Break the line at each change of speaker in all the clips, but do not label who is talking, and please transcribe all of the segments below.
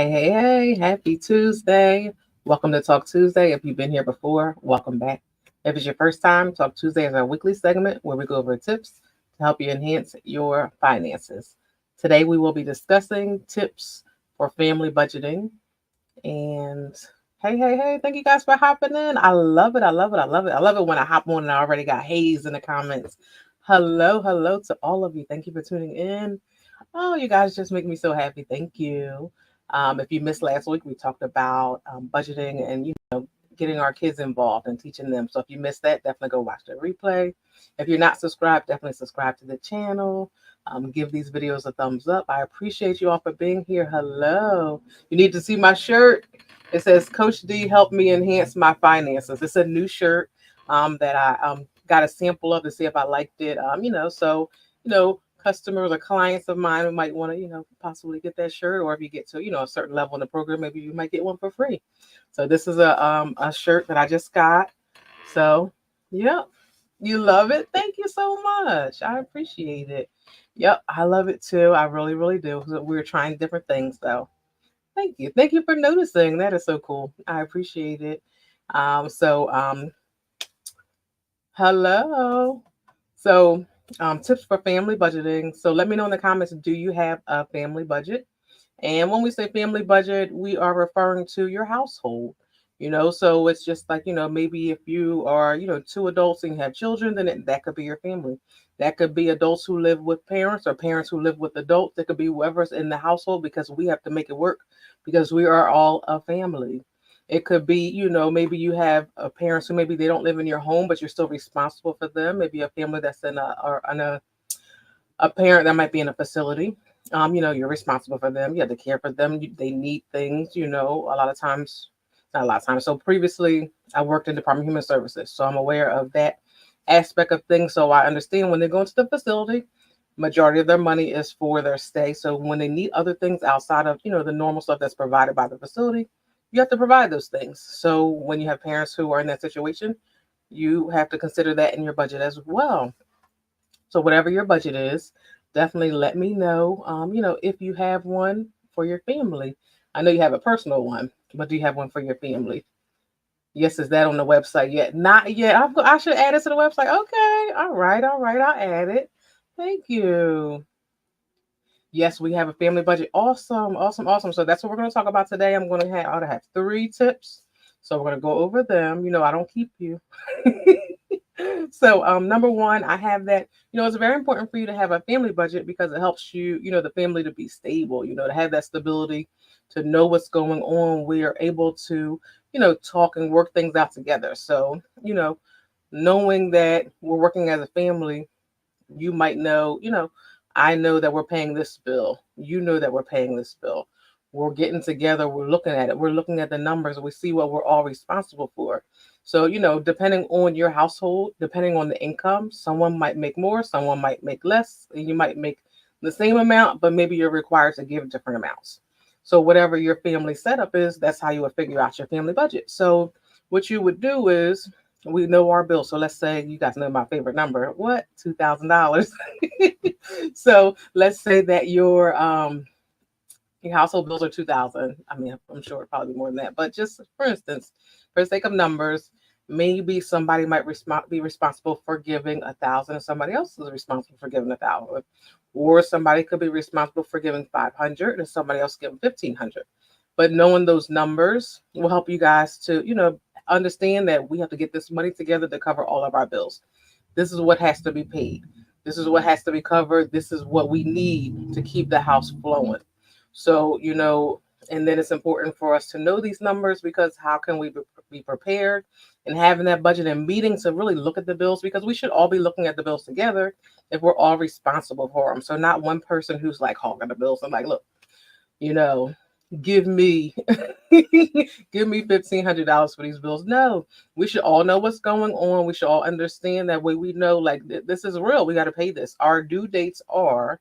Hey, happy Tuesday. Welcome to Talk Tuesday. If you've been here before, welcome back. If it's your first time, Talk Tuesday is our weekly segment where we go over tips to help you enhance your finances. Today, we will be discussing tips for family budgeting. And hey, thank you guys for hopping in. I love it. I love it. I love it. I love it when I hop on and I already got Hayes in the comments. Hello to all of you. Thank you for tuning in. Oh, you guys just make me so happy. Thank you. If you missed last week, we talked about budgeting and getting our kids involved and teaching them. So if you missed that, definitely go watch the replay. If you're not subscribed, definitely subscribe to the channel. Give these videos a thumbs up. I appreciate you all for being here. Hello. You need to see my shirt. It says Coach D helped me enhance my finances. It's a new shirt that I got a sample of to see if I liked it. Customers or clients of mine who might want to, possibly get that shirt, or if you get to, a certain level in the program, maybe you might get one for free. So this is a shirt that I just got. So, yep, you love it. Thank you so much. I appreciate it. Yep, I love it too. I really, really do. We're trying different things though. Thank you. Thank you for noticing. That is so cool. I appreciate it. Hello. So, tips for family budgeting. So, let me know in the comments, do you have a family budget? And when we say family budget, we are referring to your household. So it's just like, maybe if you are, two adults and you have children, then that could be your family. That could be adults who live with parents or parents who live with adults. It could be whoever's in the household because we have to make it work because we are all a family. It could be, maybe you have parents who maybe they don't live in your home, but you're still responsible for them. Maybe a family that's a parent that might be in a facility. You're responsible for them. You have to care for them. They need things, a lot of times, not a lot of times. So previously, I worked in Department of Human Services. So I'm aware of that aspect of things. So I understand when they go into the facility, majority of their money is for their stay. So when they need other things outside of, the normal stuff that's provided by the facility, you have to provide those things. So when you have parents who are in that situation, you have to consider that in your budget as well. So whatever your budget is, definitely let me know. If you have one for your family. I know you have a personal one, but do you have one for your family? Yes, is that on the website yet? Not yet. I should add it to the website. Okay. All right. I'll add it. Thank you. Yes, we have a family budget. Awesome. So that's what we're going to talk about today. I'll have 3 tips. So we're going to go over them. I don't keep you. So, number one, I have that, it's very important for you to have a family budget because it helps you, the family to be stable, to have that stability, to know what's going on. We are able to, talk and work things out together. So, knowing that we're working as a family, you might know, I know that we're paying this bill. You know that we're paying this bill. We're getting together. We're looking at it. We're looking at the numbers. We see what we're all responsible for. So, depending on your household, depending on the income, someone might make more, someone might make less, and you might make the same amount, but maybe you're required to give different amounts. So, whatever your family setup is, that's how you would figure out your family budget. So, what you would do is, we know our bills. So let's say you guys know my favorite number. What? $2,000. So let's say that your household bills are 2,000. I mean, I'm sure probably more than that, but just for instance, for the sake of numbers, maybe somebody might be responsible for giving 1,000, and somebody else is responsible for giving 1,000, or somebody could be responsible for giving 500, and somebody else giving 1,500. But knowing those numbers will help you guys to, understand that we have to get this money together to cover all of our bills. This is what has to be paid. This is what has to be covered. This is what we need to keep the house flowing. So, and then it's important for us to know these numbers because how can we be prepared and having that budget and meeting to really look at the bills because we should all be looking at the bills together if we're all responsible for them. So not one person who's like hogging the bills and like, look, give me give me $1,500 for these bills. No, we should all know what's going on. We should all understand that way. We know like this is real. We got to pay this. Our due dates are,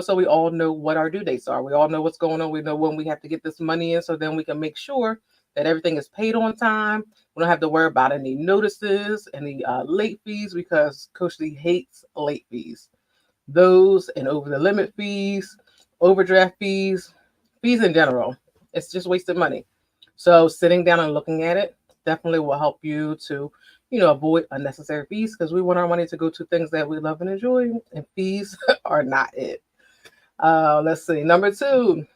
so we all know what our due dates are. We all know what's going on. We know when we have to get this money in, so then we can make sure that everything is paid on time. We don't have to worry about any notices, any late fees, because Coach Lee hates late fees. Those and over the limit fees, overdraft fees in general. It's just wasted money. So sitting down and looking at it definitely will help you to, avoid unnecessary fees because we want our money to go to things that we love and enjoy, and fees are not it. Let's see. Number two,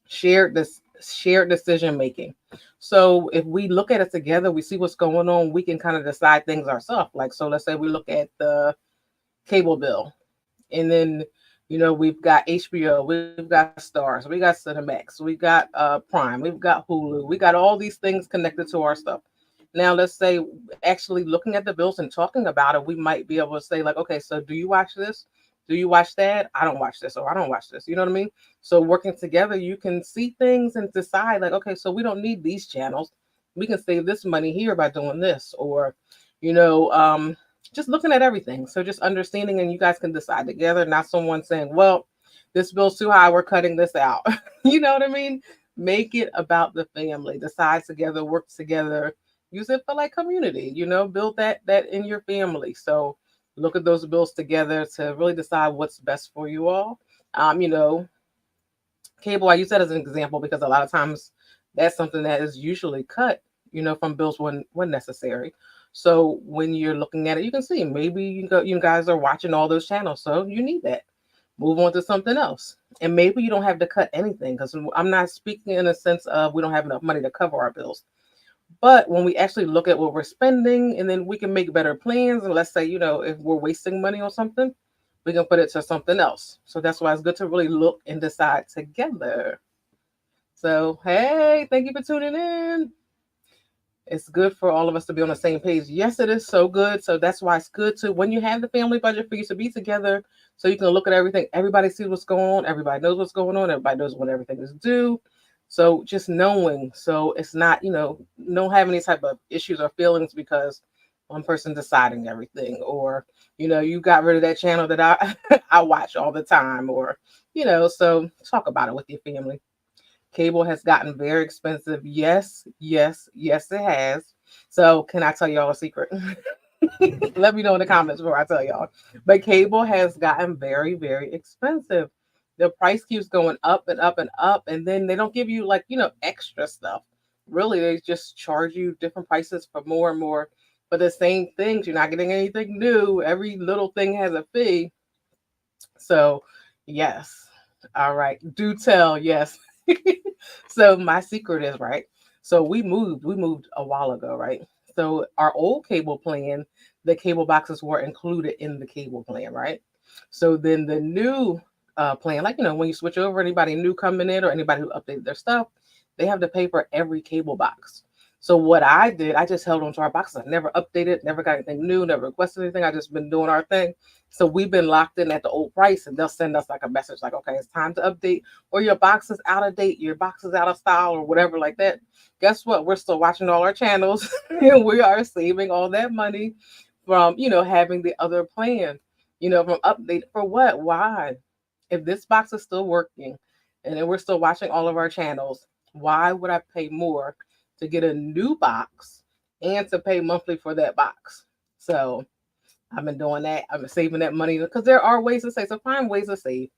shared decision making. So if we look at it together, we see what's going on, we can kind of decide things ourselves. Like, so let's say we look at the cable bill, and then we've got HBO, we've got Stars, we got Cinemax, we got Prime, we've got Hulu, we got all these things connected to our stuff. Now let's say actually looking at the bills and talking about it, we might be able to say like, okay, so do you watch this, do you watch that, I don't watch this, or I don't watch this, you know what I mean? So working together, you can see things and decide like, okay, so we don't need these channels, we can save this money here by doing this, or you know um just looking at everything. So just understanding, and you guys can decide together, not someone saying, well, this bill's too high, we're cutting this out. You know what I mean? Make it about the family. Decide together, work together, use it for like community, build that in your family. So look at those bills together to really decide what's best for you all. Um, you know, Cable, I use that as an example because a lot of times that's something that is usually cut, from bills when necessary. So when you're looking at it, you can see maybe you guys are watching all those channels, so you need that. Move on to something else, and maybe you don't have to cut anything because I'm not speaking in a sense of we don't have enough money to cover our bills. But when we actually look at what we're spending, and then we can make better plans, and let's say if we're wasting money on something, we can put it to something else. So that's why it's good to really look and decide together. So, hey, thank you for tuning in. It's good for all of us to be on the same page. Yes, it is so good. So that's why it's good to, when you have the family budget, for you to be together so you can look at everything. Everybody sees what's going on. Everybody knows what's going on. Everybody knows when everything is due. So just knowing, so it's not, don't have any type of issues or feelings because one person deciding everything, or you got rid of that channel that I I watch all the time, or so talk about it with your family. Cable has gotten very expensive. Yes, yes, yes, it has. So can I tell y'all a secret? Let me know in the comments before I tell y'all. But cable has gotten very, very expensive. The price keeps going up and up and up, and then they don't give you like, extra stuff. Really, they just charge you different prices for more and more. But the same things, you're not getting anything new. Every little thing has a fee. So, yes. All right. Do tell, yes. So my secret is, right. So we moved a while ago, right? So our old cable plan, the cable boxes were included in the cable plan, right? So then the new plan, like when you switch over, anybody new coming in or anybody who updated their stuff, they have to pay for every cable box. So what I did, I just held on to our boxes. I never updated, never got anything new, never requested anything. I just been doing our thing. So we've been locked in at the old price, and they'll send us like a message like, okay, it's time to update, or your box is out of date, your box is out of style, or whatever like that. Guess what? We're still watching all our channels, and we are saving all that money from, having the other plan, from update for what? Why? If this box is still working and then we're still watching all of our channels, why would I pay more to get a new box and to pay monthly for that box? So I've been doing that. I've been saving that money because there are ways to save. So find ways to save.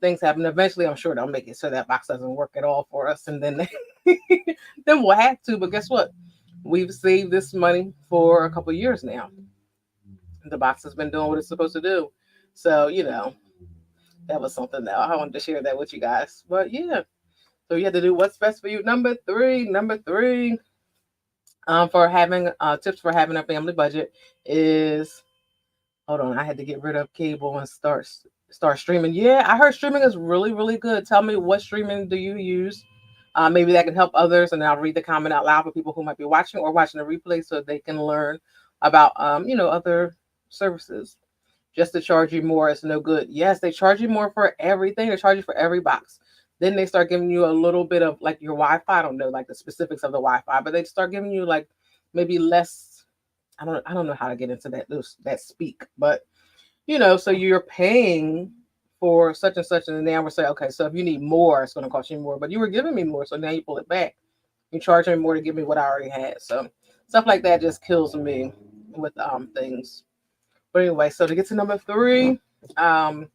Things happen. Eventually, I'm sure they'll make it so that box doesn't work at all for us, and then then we'll have to. But guess what? We've saved this money for a couple of years now. The box has been doing what it's supposed to do. So that was something that I wanted to share that with you guys. But yeah, so you have to do what's best for you. Number three. For having tips for having a family budget is, hold on, I had to get rid of cable and start streaming. Yeah, I heard streaming is really, really good. Tell me, what streaming do you use? Maybe that can help others, and I'll read the comment out loud for people who might be watching or watching the replay so they can learn about other services. Just to charge you more is no good. Yes, they charge you more for everything. They charge you for every box. Then they start giving you a little bit of like your Wi-Fi. I don't know like the specifics of the Wi-Fi, but they start giving you like maybe less. I don't know how to get into that speak, but so you're paying for such and such, and then they will say, okay, so if you need more, it's going to cost you more. But you were giving me more, so now you pull it back. You charge me more to give me what I already had. So stuff like that just kills me with things. But anyway, so to get to number three, um,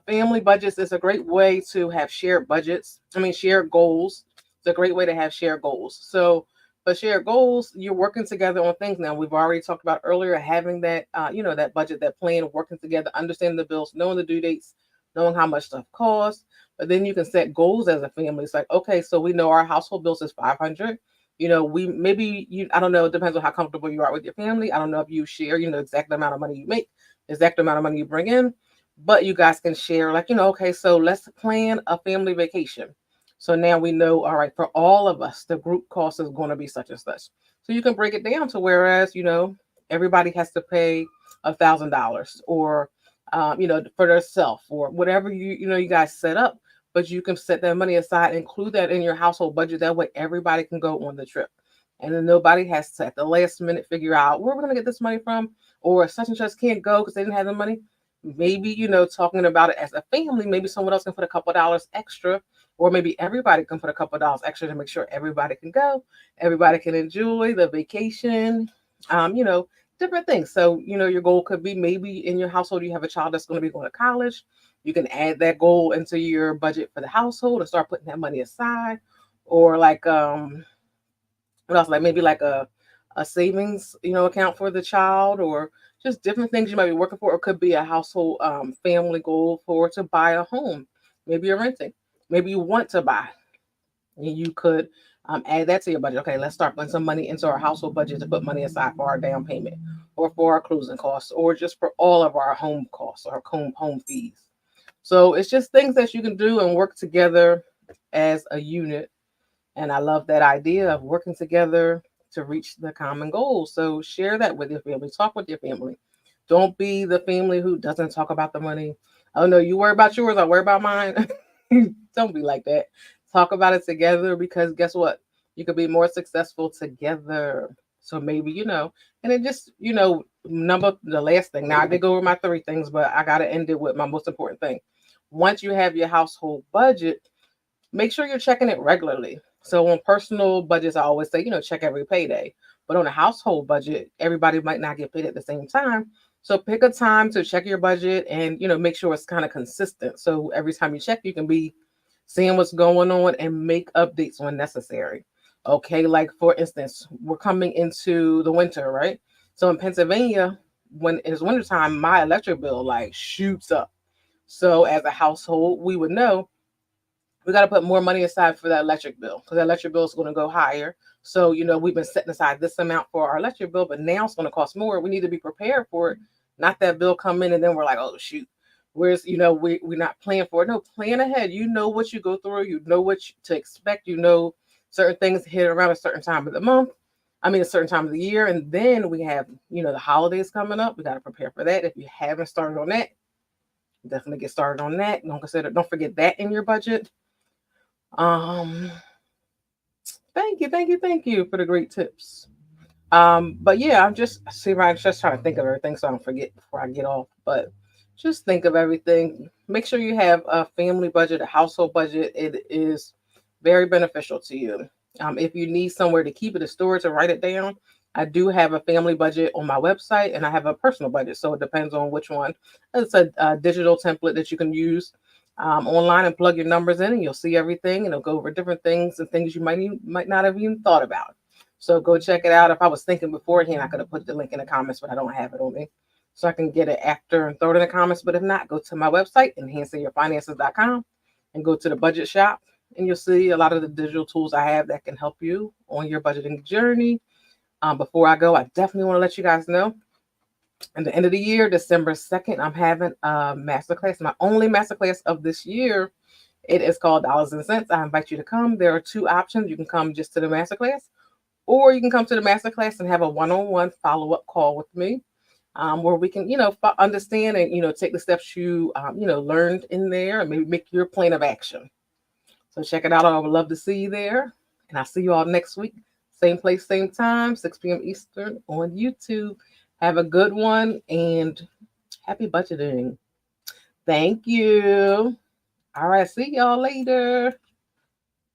Family budgets is a great way to have shared budgets. I mean, shared goals. It's a great way to have shared goals. So, for shared goals, you're working together on things. Now, we've already talked about earlier having that, that budget, that plan, working together, understanding the bills, knowing the due dates, knowing how much stuff costs. But then you can set goals as a family. It's like, okay, so we know our household bills is 500. We maybe you. I don't know. It depends on how comfortable you are with your family. I don't know if you share, exact amount of money you make, exact amount of money you bring in, but you guys can share, like, okay, so let's plan a family vacation. So now we know, all right, for all of us, the group cost is going to be such and such. So you can break it down to whereas, everybody has to pay $1,000 or, for themselves or whatever you guys set up. But you can set that money aside, include that in your household budget. That way everybody can go on the trip. And then nobody has to at the last minute figure out where we're going to get this money from, or such and such can't go because they didn't have the money. Maybe talking about it as a family, maybe someone else can put a couple of dollars extra, or maybe everybody can put a couple of dollars extra to make sure everybody can go, everybody can enjoy the vacation. um you know Different things. So your goal could be, maybe in your household you have a child that's going to be going to college. You can add that goal into your budget for the household and start putting that money aside. Or like, what else, like maybe like a savings account for the child, or just different things you might be working for. Or it could be a household family goal for to buy a home. Maybe you're renting, maybe you want to buy, and you could add that to your budget. Okay, let's start putting some money into our household budget to put money aside for our down payment, or for our closing costs, or just for all of our home costs or home fees. So it's just things that you can do and work together as a unit. And I love that idea of working together to reach the common goal. So share that with your family. Talk with your family. Don't be the family who doesn't talk about the money. Oh no, you worry about yours, I worry about mine. Don't be like that. Talk about it together, because guess what? You could be more successful together. So maybe, and then just, number the last thing. Now I did go over my three things, but I gotta end it with my most important thing. Once you have your household budget, make sure you're checking it regularly. So on personal budgets, I always say, check every payday. But on a household budget, everybody might not get paid at the same time. So pick a time to check your budget and, make sure it's kind of consistent. So every time you check, you can be seeing what's going on and make updates when necessary. Okay, like for instance, we're coming into the winter, right? So in Pennsylvania, when it's wintertime, my electric bill like shoots up. So as a household, we would know we got to put more money aside for that electric bill, because that electric bill is going to go higher. So, we've been setting aside this amount for our electric bill, but now it's going to cost more. We need to be prepared for it. Not that bill come in and then we're like, oh, shoot. Whereas, we're not planning for it. No, plan ahead. You know what you go through. You know what to expect. Certain things hit around a certain time of the month. I mean, a certain time of the year. And then we have, the holidays coming up. We got to prepare for that. If you haven't started on that, definitely get started on that. Don't forget that in your budget. Um, thank you for the great tips. But yeah, I'm just see right, just trying to think of everything so I don't forget before I get off. But just think of everything. Make sure you have a family budget, a household budget. It is very beneficial to you. If you need somewhere to keep it, a storage, or write it down, I do have a family budget on my website, and I have a personal budget. So it depends on which one. It's a digital template that you can use online and plug your numbers in, and you'll see everything, and it'll go over different things and things you might not have even thought about. So go check it out. If I was thinking beforehand, I could have put the link in the comments, but I don't have it on me. So I can get it after and throw it in the comments. But if not, go to my website, enhancingyourfinances.com, and go to the budget shop, and you'll see a lot of the digital tools I have that can help you on your budgeting journey. Before I go, I definitely want to let you guys know, at the end of the year, December 2nd, I'm having a masterclass, my only masterclass of this year. It is called Dollars and Cents. I invite you to come. There are two options. You can come just to the masterclass, or you can come to the masterclass and have a one-on-one follow-up call with me, where we can, understand and, take the steps you, learned in there, and maybe make your plan of action. So check it out. I would love to see you there. And I'll see you all next week. Same place, same time, 6 p.m. Eastern on YouTube. Have a good one and happy budgeting. Thank you. All right. See y'all later.